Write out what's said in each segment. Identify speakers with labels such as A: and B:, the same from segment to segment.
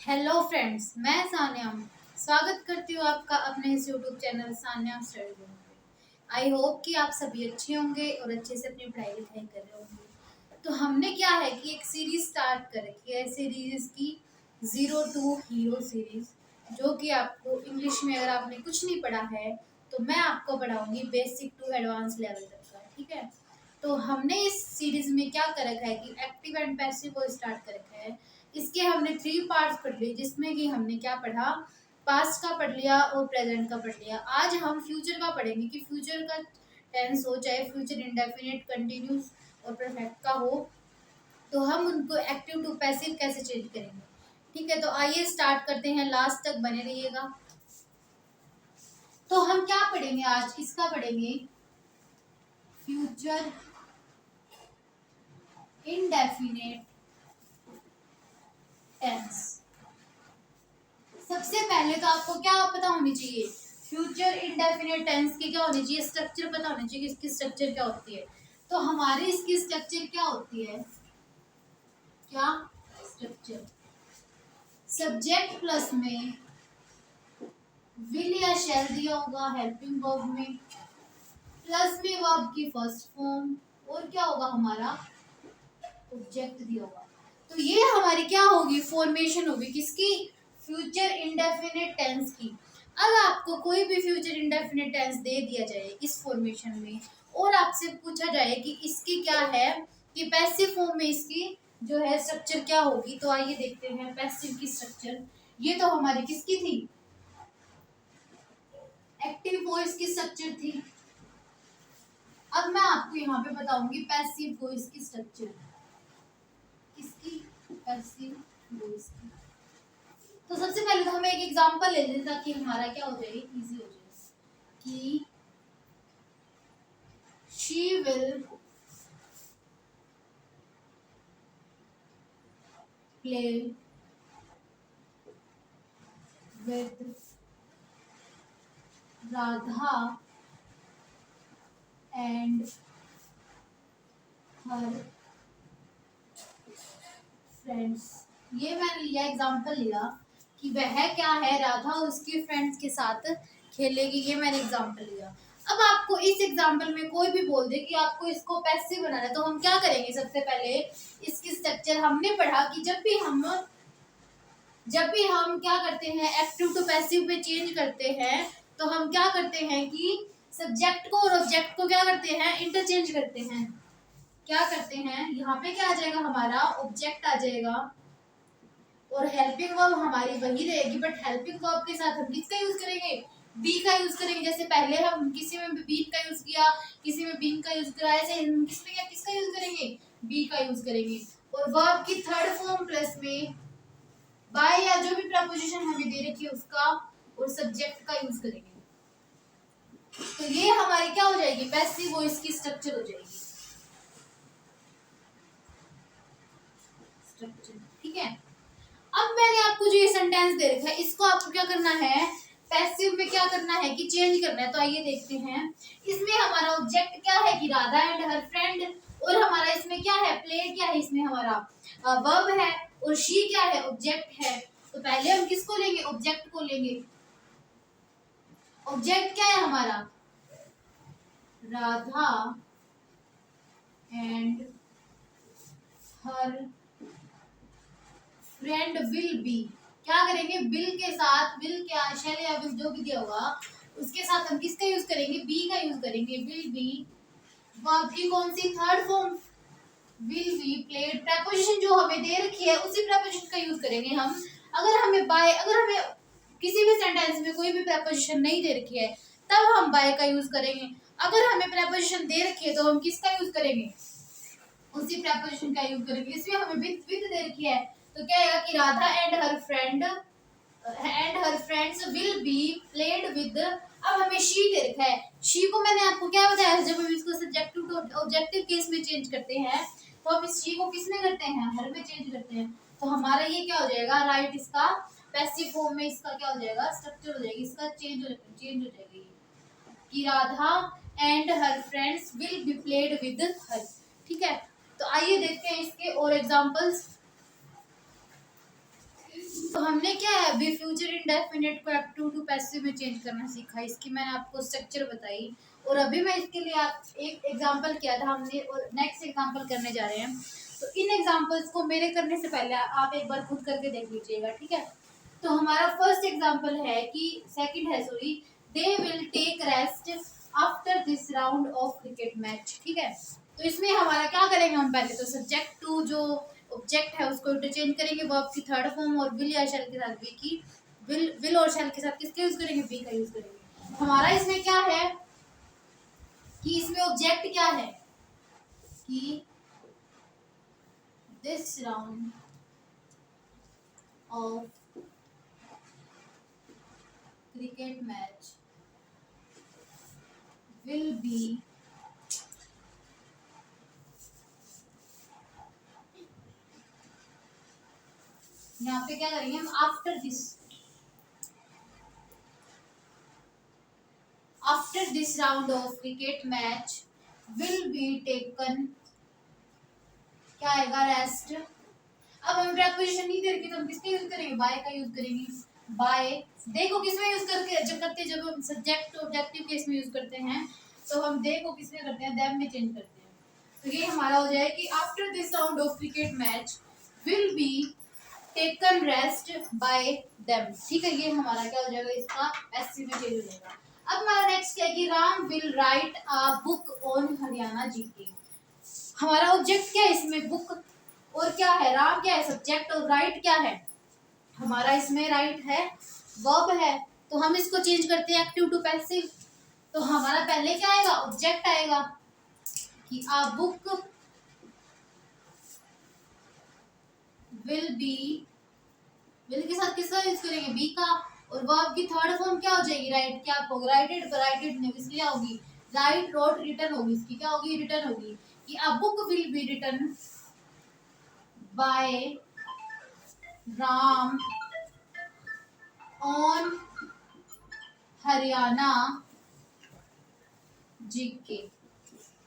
A: Hello friends, मैं सान्या स्वागत करती हूँ आपका अपने इस YouTube channel Sanya study room पे। आई होप कि आप सभी अच्छे होंगे और अच्छे से अपनी पढ़ाई लिखाई कर रहे होंगे। तो हमने क्या है कि एक सीरीज स्टार्ट कर रखी है, सीरीज की जीरो टू हीरो सीरीज, जो कि आपको इंग्लिश में अगर आपने कुछ नहीं पढ़ा है तो मैं आपको पढ़ाऊंगी बेसिक टू एडवांस लेवल तक का। ठीक है, तो हमने इस सीरीज में क्या कर रखा है कि एक्टिव एंड पैसिव को स्टार्ट कर रखा है। इसके हमने 3 पार्ट्स पढ़ लिए, जिसमें कि हमने क्या पढ़ा, पास्ट का पढ़ लिया और प्रेजेंट का पढ़ लिया। आज हम फ्यूचर का पढ़ेंगे कि फ्यूचर का टेंस हो, चाहे फ्यूचर इंडेफिनिट, कंटिन्यूस और परफेक्ट का हो, तो हम उनको एक्टिव टू पैसिव कैसे चेंज करेंगे। ठीक है, तो आइए स्टार्ट करते हैं, लास्ट तक बने रहिएगा। तो हम क्या पढ़ेंगे आज, किसका पढ़ेंगे, फ्यूचर इंडेफिनिट टेंस। सबसे पहले तो आपको क्या पता होनी चाहिए, फ्यूचर इंडेफिनिट टेंस की क्या होनी चाहिए, स्ट्रक्चर पता होनी चाहिए कि इसकी स्ट्रक्चर क्या होती है। तो हमारी इसकी स्ट्रक्चर क्या होती है, क्या स्ट्रक्चर, सब्जेक्ट प्लस में विल या शैल दिया होगा हेल्पिंग वर्ब में, प्लस में वर्ब की फर्स्ट फॉर्म, और क्या होगा हमारा ऑब्जेक्ट दिया होगा। तो ये हमारी क्या होगी, फॉर्मेशन होगी किसकी, फ्यूचर इंडेफिनिट टेंस की। अब आपको कोई भी फ्यूचर इंडेफिनिट टेंस दे दिया जाए इस फॉर्मेशन में और आपसे पूछा जाए कि इसकी क्या है, कि पैसिव फॉर्म में इसकी जो है स्ट्रक्चर क्या होगी, तो आइए देखते हैं पैसिव की स्ट्रक्चर। ये तो हमारी किसकी थी, एक्टिव वॉइस की स्ट्रक्चर थी। अब मैं आपको यहाँ पे बताऊंगी पैसिव वॉइस की स्ट्रक्चर, किसकी, पैसिव वॉइस की। तो सबसे पहले तो हमें एक एग्जांपल ले लेते ताकि हमारा क्या हो जाए, इजी हो जाए, कि she will play with Radha and her friends. ये मैंने लिया एग्जांपल लिया कि वह क्या है, राधा उसके फ्रेंड्स के साथ खेलेगी, ये मैंने एग्जांपल लिया। अब आपको इस एग्जांपल में कोई भी बोल दे कि आपको इसको पैसिव बनाना है, तो हम क्या करेंगे, सबसे पहले इसकी स्ट्रक्चर हमने पढ़ा कि जब भी हम क्या करते हैं, एक्टिव टू पैसिव पे चेंज करते हैं, तो हम क्या करते हैं कि सब्जेक्ट को और ऑब्जेक्ट को क्या करते हैं, इंटरचेंज करते हैं। क्या करते हैं, यहाँ पे क्या आ जाएगा, हमारा ऑब्जेक्ट आ जाएगा और हेल्पिंग वर्ब हमारी वही रहेगी, बट हेल्पिंग वर्ब के साथ हम किसका यूज करेंगे, बी का यूज करेंगे। जैसे पहले हम किसी में बी का यूज किया, किसी में बीन का यूज करा, ऐसे हम किसमें क्या किसका यूज करेंगे, बी का यूज करेंगे। और वर्ब की थर्ड फॉर्म प्लस में बाय या जो भी प्रपोजिशन हमें दे रखी है उसका और सब्जेक्ट का यूज करेंगे। तो ये हमारी क्या हो जाएगी, पैसिव वॉइस की स्ट्रक्चर हो जाएगी, स्ट्रक्चर। ठीक है, अब मैंने आपको जो ये सेंटेंस दे रखा है, इसको आपको क्या करना है, पैसिव में क्या करना है कि चेंज करना है। तो आइए देखते हैं, इसमें हमारा ऑब्जेक्ट क्या है कि राधा एंड हर फ्रेंड, और हमारा इसमें क्या है, प्ले क्या है, इसमें हमारा वर्ब है, और शी क्या है, ऑब्जेक्ट है। तो पहले हम किसको लेंगे, ऑब्जेक्ट को लेंगे। ऑब्जेक्ट क्या है हमारा, Radha and her friend will be, क्या करेंगे, बिल के साथ, बिल क्या शैल या विल जो भी दिया होगा उसके साथ हम किसका यूज करेंगे, बी का यूज करेंगे, विल बी। वर्ब की कौन सी, third form, will be played. Preposition जो हमें दे रखी है उसी प्रपोजिशन का यूज करेंगे हम। अगर हमें किसी भी सेंटेंस में कोई भी प्रपोजिशन नहीं दे रखी है तब हम बाय का यूज करेंगे। अगर हमें प्रपोजिशन दे रखी है तो हम किसका यूज करेंगे, उसी प्रपोजिशन का यूज करेंगे। इसमें हमें विद दे रखी है तो क्या आएगा कि Radha and her friends will be played with. अब हमें शी दे रखा है, शी को मैंने आपको क्या बताया, जब हम इसको सब्जेक्टिव टू ऑब्जेक्टिव केस में चेंज करते हैं तो हम इस शी को किस में करते हैं, हर में चेंज करते हैं। तो हमारा ये क्या हो जाएगा, राइट, इसका पैसिव फॉर्म में इसका क्या हो जाएगा, स्ट्रक्चर हो जाएगी, इसका चेंज हो जाएगी कि Radha and her friends will be played with her. ठीक है, तो आइए देखते हैं इसके और एग्जांपल्स। तो हमने क्या है अभी फ्यूचर इंडेफिनिट को एक्टिव टू पैसिव में चेंज करना सीखा, इसकी मैंने आपको स्ट्रक्चर बताई। और अभी मैं इसके लिए आप एक एग्जांपल किया था हमने, और नेक्स्ट एग्जांपल करने जा रहे हैं। तो इन एग्जांपल्स को मेरे करने से पहले आप एक बार खुद करके देख लीजिएगा, ठीक है। तो हमारा फर्स्ट एग्जांपल है कि सेकंड है sorry, they will take rest after this round of cricket match, ठीक है। तो इसमें हमारा क्या करेंगे, हम पहले तो सब्जेक्ट टू जो ऑब्जेक्ट है उसको इंटरचेंज करेंगे वर्ब की थर्ड फॉर्म, और विल या शैल के साथ बी की, विल और शैल के साथ किसका यूज करेंगे, बी का यूज करेंगे। हमारा इसमें क्या है कि इसमें ऑब्जेक्ट क्या है कि this round of cricket match will be यहाँ पे क्या करेंगे हम, after this round of cricket match will be taken, क्या आएगा, रेस्ट। अब हम प्रेपोजिशन नहीं दे रखे तो हम किसका यूज करेंगे, बाय का यूज करेंगे। बाय देखो किसमें यूज करके जब करते हैं, जब हम सब्जेक्ट ऑब्जेक्टिव केस में यूज करते हैं तो हम देखो किसमें करते हैं, देम में चेंज करते हैं। तो ये हमारा हो जाए कि after this round of cricket match will be taken rest bye them, ठीक है। ये हमारा क्या हो जाएगा, इसका एससी में चेंज हो जाएगा। अब हमारा नेक्स्ट क्या है कि Ram will write a book on Haryana GK. हमारा ऑब्जेक्ट क्या है इसमें, बुक, और क्या है, राम क्या है सब्जेक्ट, और राइट क्या है हमारा, इसमें राइट है वर्ब है। तो हम इसको चेंज करते हैं एक्टिव टू पैसिव। तो हमारा पहले क्या आएगा, ऑब्जेक्ट आएगा कि a book will B, will के साथ किसका यूज करेंगे, बी का, और वर्ब की थर्ड फॉर्म क्या हो जाएगी, राइट, क्या होगा, राइटेड, राइटेड नहीं इसकी क्या होगी, राइट रोट रिटर्न होगी, इसकी क्या होगी, रिटर्न होगी कि a book will be return by Ram on Haryana GK.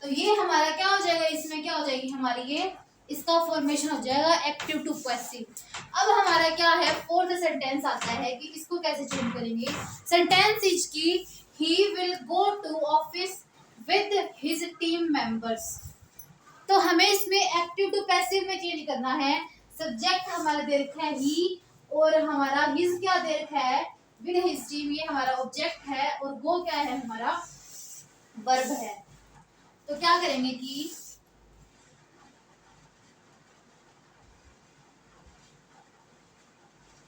A: तो ये हमारा क्या हो जाएगा, इसमें क्या हो जाएगी हमारी, ये इसका फॉर्मेशन हो जाएगा एक्टिव टू पैसिव। अब हमारा क्या है, फोर्थ सेंटेंस आता है कि इसको कैसे चेंज करेंगे। सेंटेंस इज की he will go to office with his team members. तो हमें इसमें एक्टिव टू पैसिव में चेंज करना है। सब्जेक्ट हमारा दे रखा है ही, और हमारा हिज क्या दे रखा है, विद हिज टीम, ये हमारा ऑब्जेक्ट है, और गो क्या है हमारा वर्ब है। तो क्या करेंगे कि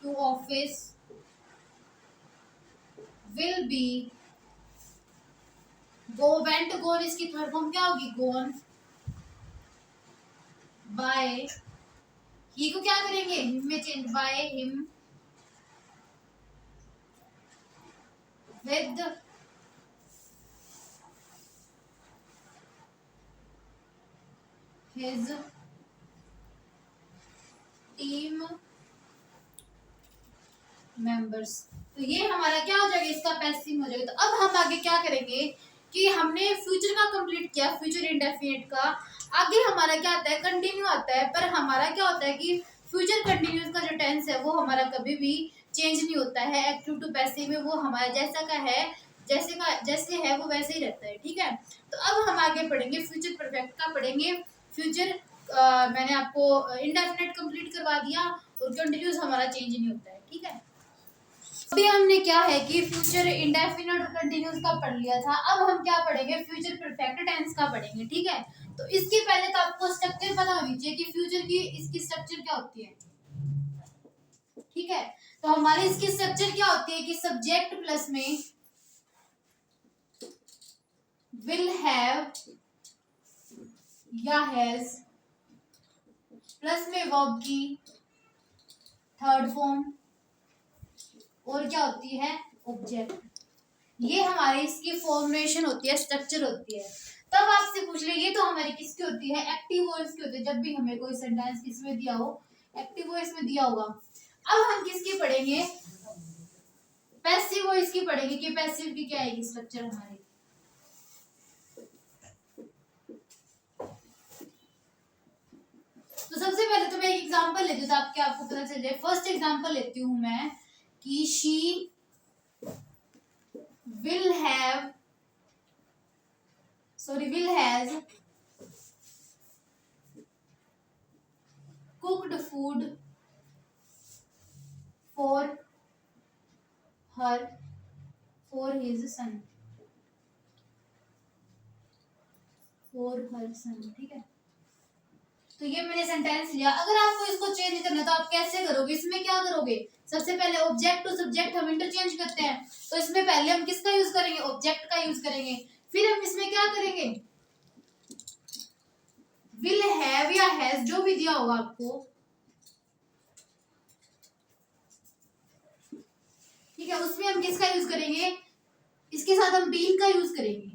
A: to office will be, go went gone, इसकी थर्ड फॉर्म क्या होगी, गोन बाय, ही को क्या करेंगे, हिम में change, bye him with his team members. तो ये हमारा क्या हो जाएगा, इसका पैसिव हो जाएगा। तो अब हम आगे क्या करेंगे कि हमने फ्यूचर का कंप्लीट किया, फ्यूचर इंडेफिनिट का। आगे हमारा क्या आता है, कंटिन्यू आता है। पर हमारा क्या होता है कि फ्यूचर कंटिन्यूस का जो टेंस है वो हमारा कभी भी चेंज नहीं होता है। एक्टिव टू पैसिव में वो हमारा जैसा का है, जैसे है वो वैसे ही रहता है, ठीक है। तो अब हम आगे पढ़ेंगे फ्यूचर परफेक्ट का, पढ़ेंगे फ्यूचर। मैंने आपको इंडेफिनिट कंप्लीट करवा दिया, और कंटिन्यूस हमारा चेंज नहीं होता है, ठीक है। अभी हमने क्या है कि फ्यूचर इंडेफिनिट और कंटिन्यूस का पढ़ लिया था। अब हम क्या पढ़ेंगे, फ्यूचर परफेक्ट टेंस का पढ़ेंगे, ठीक है। तो इसके पहले तो आपको स्ट्रक्चर पता होनी चाहिए कि फ्यूचर की इसकी स्ट्रक्चर क्या होती है, ठीक है। तो हमारी इसकी स्ट्रक्चर क्या होती है कि सब्जेक्ट प्लस में विल हैव या हैज, प्लस में वर्ब की थर्ड फॉर्म, और क्या होती है, ऑब्जेक्ट। ये हमारी इसकी फॉर्मेशन होती है, स्ट्रक्चर होती है। तब आपसे पूछ ले ये तो हमारी किसकी होती है, एक्टिव वॉइस की होती है। जब भी हमें कोई सेंटेंस इसमें दिया हो, एक्टिव वॉइस में दिया होगा। अब हम किसकी पढ़ेंगे, पैसिव वॉइस की पढ़ेंगे कि पैसिव की क्या आएगी स्ट्रक्चर हमारी। तो तो सबसे पहले तो मैं एक एग्जांपल लेती हूँ ताकि आपको पता चल जाए। फर्स्ट एग्जांपल लेती हूँ मैं कि she will has cooked food for his son, ठीक है। तो ये मैंने सेंटेंस लिया। अगर आपको इसको चेंज करना है तो आप कैसे करोगे, इसमें क्या करोगे, सबसे पहले ऑब्जेक्ट टू सब्जेक्ट हम इंटरचेंज करते हैं, तो इसमें पहले हम किसका यूज करेंगे, ऑब्जेक्ट का यूज करेंगे। फिर हम इसमें क्या करेंगे, विल हैव या हैज जो भी दिया होगा आपको, ठीक है, उसमें हम किसका यूज करेंगे, इसके साथ हम बीन का यूज करेंगे।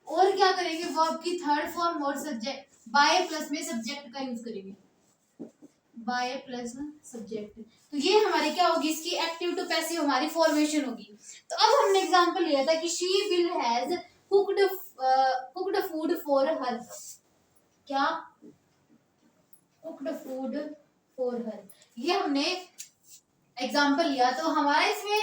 A: और क्या करेंगे, वर्ब की थर्ड फॉर्म और सब्जेक्ट बाय प्लस में सब्जेक्ट का यूज करेंगे, बाय प्लस सब्जेक्ट। तो ये हमारी क्या होगी, इसकी एक्टिव टू पैसिव हमारी फॉर्मेशन होगी। तो अब हमने एग्जांपल लिया था कि she will has cooked food for her, क्या, कुक्ड फूड फॉर हर, ये हमने एग्जाम्पल लिया। तो हमारा इसमें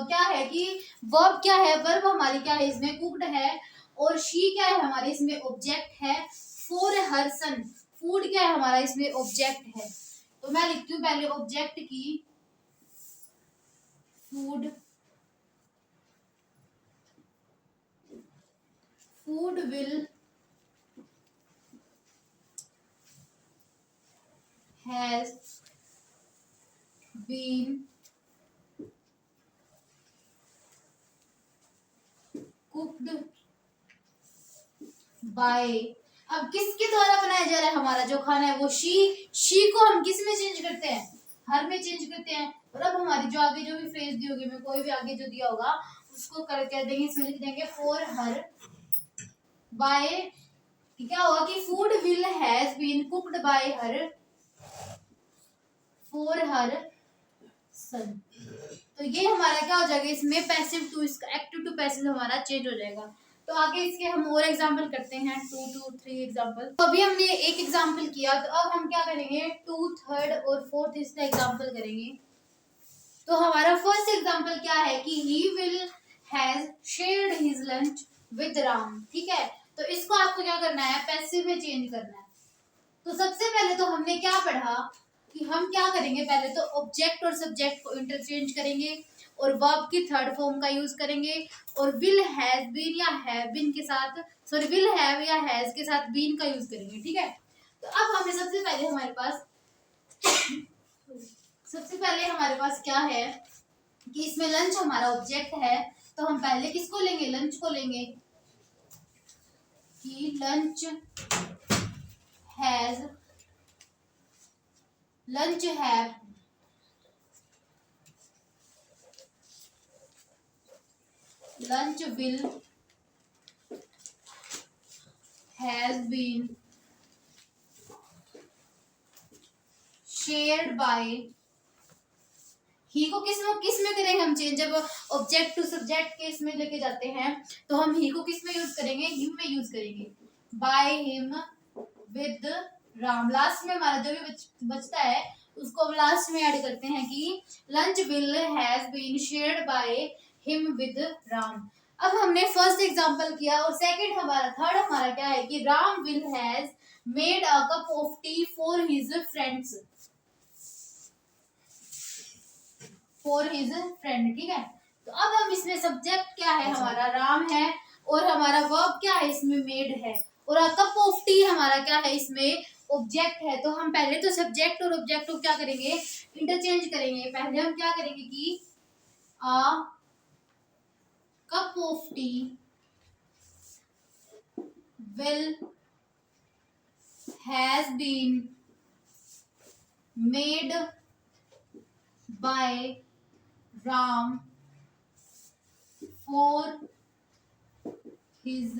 A: क्या है कि वर्ब क्या है, वर्ब हमारी क्या है इसमें कुक्ड है, और शी क्या है हमारे इसमें ऑब्जेक्ट है, फॉर हर सन फूड क्या है हमारा इसमें ऑब्जेक्ट है। तो मैं लिखती हूँ पहले ऑब्जेक्ट की, food will has been cooked by, अब किसके द्वारा बनाया जा रहा है हमारा जो खाना है, वो शी को हम किस में चेंज करते हैं, हर में चेंज करते हैं। और अब हमारी जो आगे जो भी फ्रेज दी होगी, मैं कोई भी आगे जो दिया होगा उसको कर कह देंगे, इसमें लिख देंगे फॉर हर बाय, क्या होगा कि food will has been cooked by her for her son. तो ये हमारा क्या हो जाएगा, इसमें पैसिव टू इसका एक्टिव टू पैसिव हमारा चेंज हो जाएगा। तो आगे इसके हम और एग्जांपल करते हैं, 2 to 3 एग्जांपल। तो अभी हमने एक एग्जांपल किया, तो अब हम क्या करेंगे, 2, 3rd और 4th इसका एग्जांपल करेंगे। तो हमारा फर्स्ट एग्जांपल क्या है कि he will has shared his lunch with Ram, ठीक है। तो इसको आपको क्या करना है, पैसिव में चेंज करना है। तो सबसे पहले तो हमने क्या पढ़ा कि हम क्या करेंगे, पहले तो ऑब्जेक्ट और सब्जेक्ट को इंटरचेंज करेंगे और वर्ब की थर्ड फॉर्म का यूज करेंगे, और विल हैज बीन या हैव बीन के साथ, सॉरी विल हैव या हैज के साथ बीन का यूज करेंगे, ठीक है। तो अब हमें सबसे पहले हमारे पास क्या है कि इसमें लंच हमारा ऑब्जेक्ट है, तो हम पहले किसको लेंगे, लंच को लेंगे, कि lunch has, lunch have, lunch will has been shared by, ही को किस में करेंगे हम चेंज, जब ऑब्जेक्ट टू सब्जेक्ट के इसमें लेके जाते हैं तो हम ही को किस में यूज करेंगे, हिम में यूज करेंगे, bye him with Ram. Last में हमारा जो भी बचता है उसको लास्ट में ऐड करते हैं कि lunch will has been shared by him with Ram. अब हमने फर्स्ट एग्जांपल किया, और सेकंड हमारा थर्ड हमारा क्या है कि Ram will has made a cup of T for his friends, for his friend, ठीक है। तो अब हम इसमें सब्जेक्ट क्या है हमारा, राम है, और हमारा वर्ब क्या है इसमें, मेड है, और कप ऑफ टी हमारा क्या है इसमें, ऑब्जेक्ट है। तो हम पहले तो सब्जेक्ट और ऑब्जेक्ट को क्या करेंगे, इंटरचेंज करेंगे। पहले हम क्या करेंगे कि आ cup of tea will has been made by Ram for his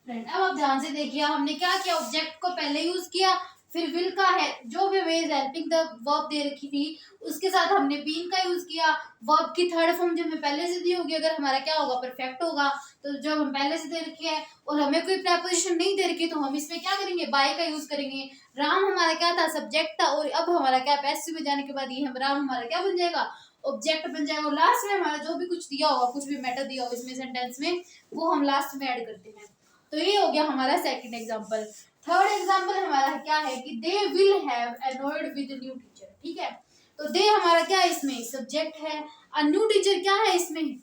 A: friend। अब आप ध्यान से देखिए, हमने क्या किया, ऑब्जेक्ट को पहले यूज किया, फिर विल का है जो भी वेज हेल्पिंग द वर्ब दे रखी थी उसके साथ हमने बीन का यूज किया। वर्ब की थर्ड फॉर्म जो हमें पहले से दी होगी, अगर हमारा क्या होगा परफेक्ट होगा, तो जो हम पहले से दे रखी है और हमें कोई प्रपोजिशन नहीं दे रखी तो हम इसमें क्या करेंगे, बाय का यूज करेंगे। राम हमारा क्या था, सब्जेक्ट था, और अब हमारा क्या पैसिव में जाने के बाद ये राम हमारा क्या बन जाएगा, ऑब्जेक्ट बन जाएगा। और लास्ट में हमारा जो भी कुछ दिया होगा, कुछ भी मैटर दिया होगा इसमें सेंटेंस में, वो हम लास्ट में ऐड करते हैं। तो ये हो गया हमारा सेकंड एग्जांपल। थर्ड एग्जांपल हमारा क्या है कि they will have annoyed with new teacher. ठीक है, तो दे हमारा क्या है, इसमें सब्जेक्ट है, अ न्यू टीचर क्या है, इसमें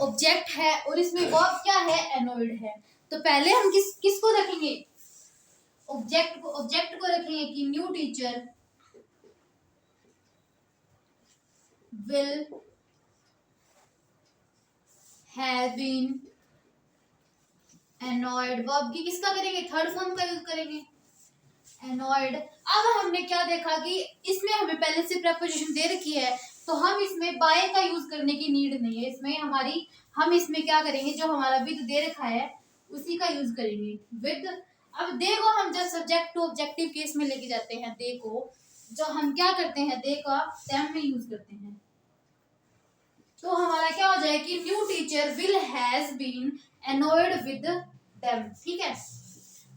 A: ऑब्जेक्ट है, और इसमें वर्ब क्या है, अनॉयड है। तो पहले हम किसको रखेंगे, ऑब्जेक्ट को रखेंगे कि new teacher will have been annoyed। Verb की किसका करेंगे, थर्ड फॉर्म का यूज करेंगे, annoyed। अब हमने क्या देखा कि इसमें हमें पहले से प्रपोजिशन दे रखी है, तो हम इसमें बाय का यूज करने की नीड नहीं है। इसमें हमारी हम इसमें क्या करेंगे, जो हमारा विद दे रखा है उसी का यूज करेंगे, विद। अब दे को हम जब सब्जेक्ट टू ऑब्जेक्टिव केस में लेके जाते हैं, दे को जो हम क्या करते हैं, दे का them में यूज करते हैं, तो हमारा क्या हो जाए कि new teacher will has been annoyed with them. ठीक है,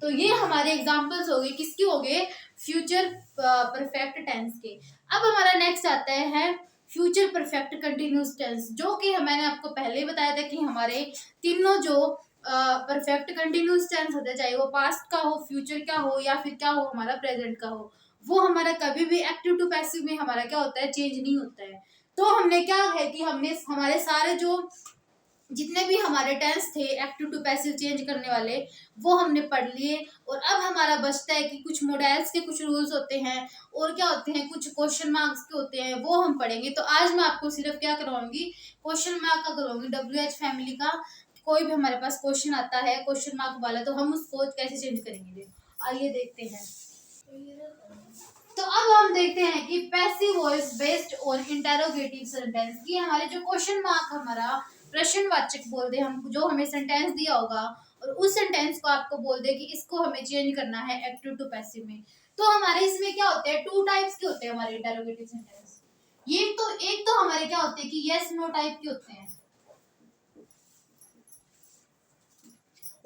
A: तो ये हमारे एग्जांपल्स हो गए, किसके हो गए, फ्यूचर परफेक्ट टेंस के। अब हमारा नेक्स्ट आता है फ्यूचर परफेक्ट कंटिन्यूअस टेंस, जो कि मैंने आपको पहले ही बताया था कि हमारे तीनों जो परफेक्ट कंटिन्यूअस टेंस होता है, चाहे वो पास्ट का हो, फ्यूचर का हो, या फिर क्या हो हमारा प्रेजेंट का हो, वो हमारा कभी भी एक्टिव टू पैसिव में हमारा क्या होता है, चेंज नहीं होता है। तो हमने क्या है कि हमने हमारे सारे जो जितने भी हमारे टेंस थे एक्टिव टू पैसिव चेंज करने वाले, वो हमने पढ़ लिए। और अब हमारा बचता है कि कुछ मॉडल्स के कुछ रूल्स होते हैं, और क्या होते हैं, कुछ क्वेश्चन मार्क्स के होते हैं, वो हम पढ़ेंगे। तो आज मैं आपको सिर्फ क्या करवाऊंगी, क्वेश्चन मार्क का करवाऊंगी, WH फैमिली का। कोई भी हमारे पास क्वेश्चन आता है क्वेश्चन मार्क वाला, तो हम उसको कैसे चेंज करेंगे, आइए देखते हैं। तो अब हम देखते हैं कि passive voice based on interrogative sentence की हमारे जो क्वेश्चन मार्क हमारा प्रश्नवाचक बोल दे, हम जो हमें सेंटेंस दिया होगा और उस सेंटेंस को आपको बोल दे कि इसको हमें चेंज करना है एक्टिव टू पैसिव में। तो हमारे इसमें क्या होते हैं, टू टाइप्स के होते हैं हमारे इंटेरोगेटिव सेंटेंस। ये तो एक तो हमारे क्या होते हैं कि यस नो टाइप के होते हैं,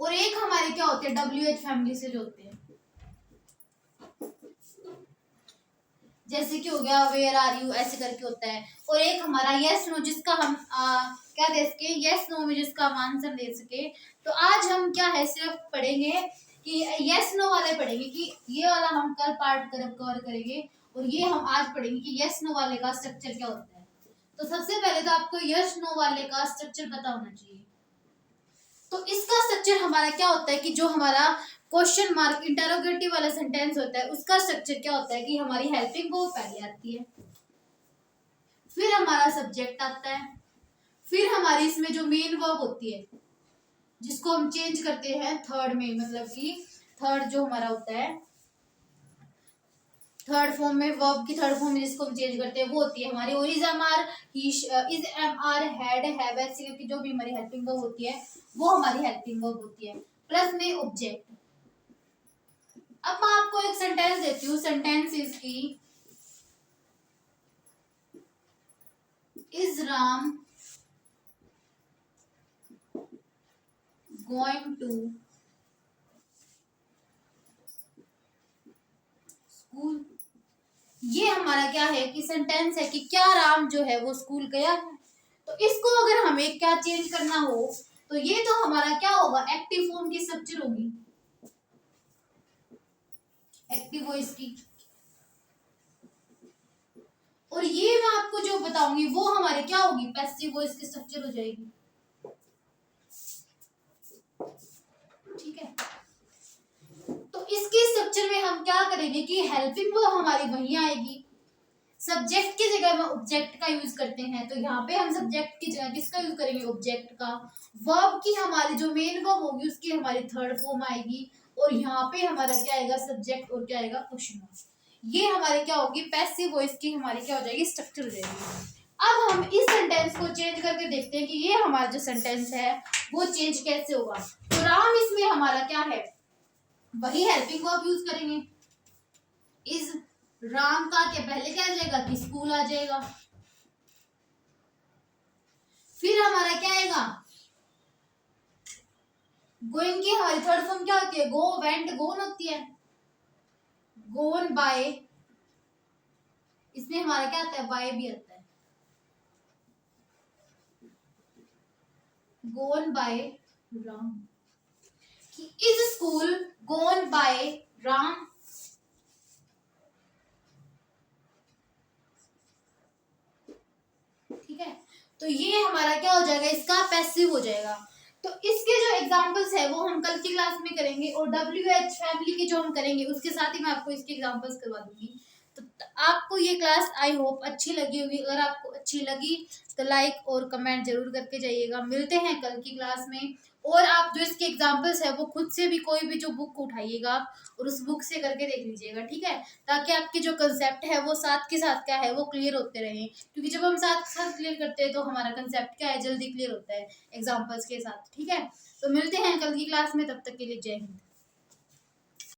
A: और एक हमारे क्या होते हैं WH फैमिली से जो होते हैं, जैसे कि हो गया वेयर आर यू, ऐसे करके होता है। और एक हमारा यस नो, जिसका हम क्या दे सके, यस नो में जिसका हम आंसर दे सके। तो आज हम क्या है सिर्फ पढ़ेंगे कि यस नो वाले पढ़ेंगे, कि ये वाला हम कल पार्ट कवर करेंगे, और ये हम आज पढ़ेंगे कि यस नो वाले का स्ट्रक्चर क्या होता है। तो सबसे पहले तो आपको यस नो वाले का स्ट्रक्चर पता होना चाहिए। तो इसका स्ट्रक्चर हमारा क्या होता है कि जो हमारा क्वेश्चन मार्क इंटरोगेटिव वाला सेंटेंस होता है, उसका स्ट्रक्चर क्या होता है कि हमारी हेल्पिंग वर्ब पहले आती है, फिर हमारा सब्जेक्ट आता है, फिर हमारी इसमें जो मेन वर्ब होती है जिसको हम चेंज करते हैं थर्ड में, मतलब कि थर्ड जो हमारा होता है थर्ड फॉर्म में, वर्ब की थर्ड फॉर्म में जिसको हम चेंज करते हैं वो होती है हमारी और is am are, is am are, had, have, ऐसे करके जो भी हमारी हेल्पिंग वर्ब होती है वो हमारी हेल्पिंग वर्ब होती है, प्लस में ऑब्जेक्ट। अब मैं आपको एक सेंटेंस देती हूँ, सेंटेंस इज की is Ram going to school. ये हमारा क्या है कि सेंटेंस है कि क्या राम जो है वो स्कूल गया है। तो इसको अगर हमें क्या चेंज करना हो, तो ये तो हमारा क्या होगा, एक्टिव फॉर्म की स्ट्रक्चर होगी, एक्टिव वॉइस की। और ये मैं आपको जो बताऊंगी वो हमारे क्या होगी, पैसिव वॉइस की स्ट्रक्चर हो जाएगी। ठीक है, तो इसकी स्ट्रक्चर में हम क्या करेंगे कि हेल्पिंग वर्ब हमारी वहीं आएगी, सब्जेक्ट की जगह में ऑब्जेक्ट का यूज करते हैं, तो यहाँ पे हम सब्जेक्ट की जगह किसका यूज करेंगे, ऑब्जेक्ट का। वर्ब की हमारी जो मेन वर्ब होगी उसकी हमारी थर्ड फॉर्म आएगी, और यहाँ पे हमारा क्या आएगा, सब्जेक्ट, और क्या आएगा, क्वेश्चन मार्क। ये हमारे क्या होगी, पैसिव वॉइस की हमारी क्या हो जाएगी, स्ट्रक्चर हो जाएगी। अब हम इस सेंटेंस को चेंज करके देखते हैं कि ये हमारा जो सेंटेंस है वो चेंज कैसे होगा। तो राम इसमें हमारा क्या है, वही हेल्पिंग वर्ब यूज करेंगे, इज राम का क्या पहले क्या आ जाएगा कि स्कूल आ जाएगा। फिर हमारा क्या आएगा, गोइंग की हमारी थर्ड फॉर्म क्या होती है, गो वेंट गोन होती है। गोन बाय, इसमें हमारा क्या आता है, बाय भी आता है। Gone by Ram, is school gone by Ram. ठीक है, तो ये हमारा क्या हो जाएगा, इसका पैसिव हो जाएगा। तो इसके जो एग्जांपल्स है वो हम कल की क्लास में करेंगे, और WH फैमिली के जो हम करेंगे उसके साथ ही मैं आपको इसके एग्जांपल्स करवा दूंगी। तो आपको ये क्लास आई होप अच्छी लगी होगी। अगर आपको अच्छी लगी तो लाइक और कमेंट जरूर करके जाइएगा। मिलते हैं कल की क्लास में। और आप जो इसके एग्जांपल्स है वो खुद से भी कोई भी जो बुक उठाइएगा और उस बुक से करके देख लीजिएगा, ठीक है, ताकि आपके जो कंसेप्ट है वो साथ के साथ क्या है वो क्लियर होते रहें। क्योंकि जब हम साथ के साथ क्लियर करते हैं तो हमारा कंसेप्ट क्या है, जल्दी क्लियर होता है एग्जाम्पल्स के साथ। ठीक है, तो मिलते हैं कल की क्लास में, तब तक के लिए जय हिंद।